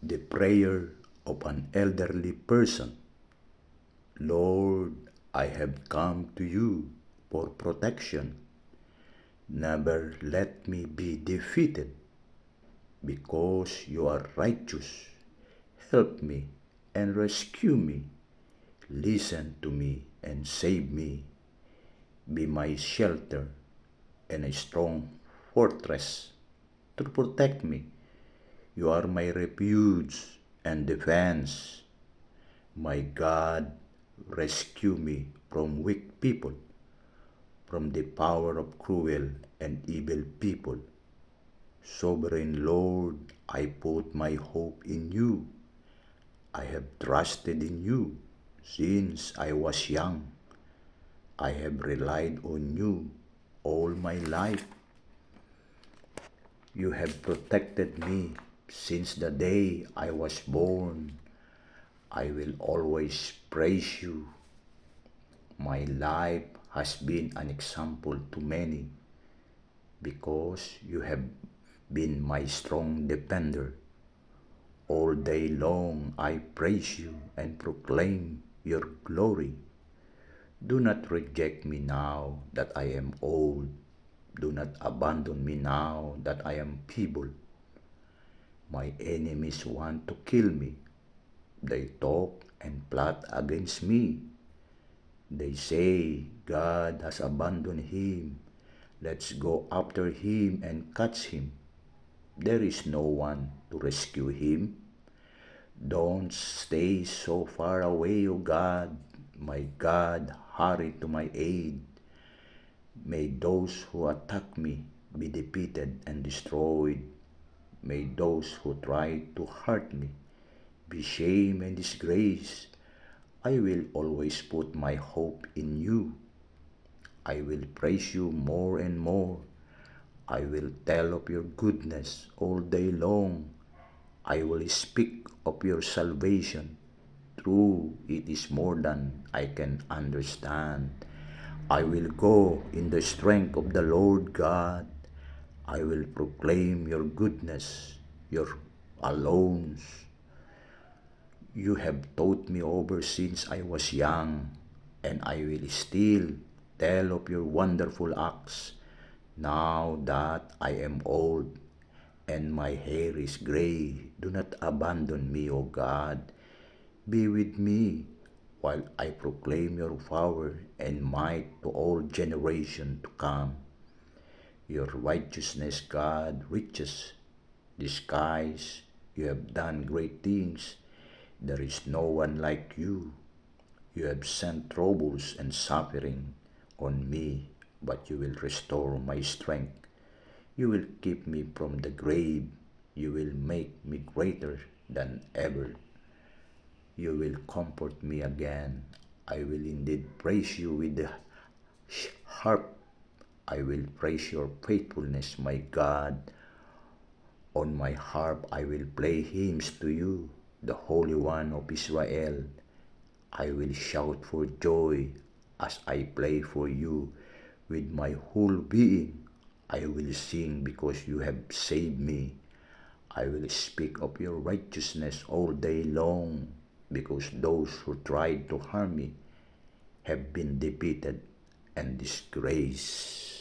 The prayer of an elderly person. Lord, I have come to you for protection. Never let me be defeated. Because you are righteous, help me and rescue me. Listen to me and save me. Be my shelter and a strong fortress to protect me. You are my refuge and defense. My God, rescue me from weak people, from the power of cruel and evil people. Sovereign Lord, I put my hope in you. I have trusted in you since I was young. I have relied on you all my life. You have protected me since the day I was born. I will always praise you. My life has been an example to many because you have been my strong defender. All day long I praise you and proclaim your glory. Do not reject me now that I am old. Do not abandon me now that I am feeble. My enemies want to kill me. They talk and plot against me. They say, God has abandoned him. Let's go after him and catch him. There is no one to rescue him. Don't stay so far away, O God. My God, hurry to my aid. May those who attack me be defeated and destroyed. May those who try to hurt me be shamed and disgraced. I will always put my hope in you. I will praise you more and more. I will tell of your goodness all day long. I will speak of your salvation. True, it is more than I can understand. I will go in the strength of the Lord God. I will proclaim your goodness, your alone. You have taught me over since I was young, and I will still tell of your wonderful acts. Now that I am old and my hair is gray, do not abandon me, O God. Be with me while I proclaim your power and might to all generations to come. Your righteousness, God, reaches the skies. You have done great things. There is no one like you. You have sent troubles and suffering on me, but you will restore my strength. You will keep me from the grave. You will make me greater than ever. You will comfort me again. I will indeed praise you with the harp. I will praise your faithfulness, my God. On my harp I will play hymns to you, the Holy One of Israel. I will shout for joy as I play for you with my whole being. I will sing because you have saved me. I will speak of your righteousness all day long because those who tried to harm me have been defeated and disgraced.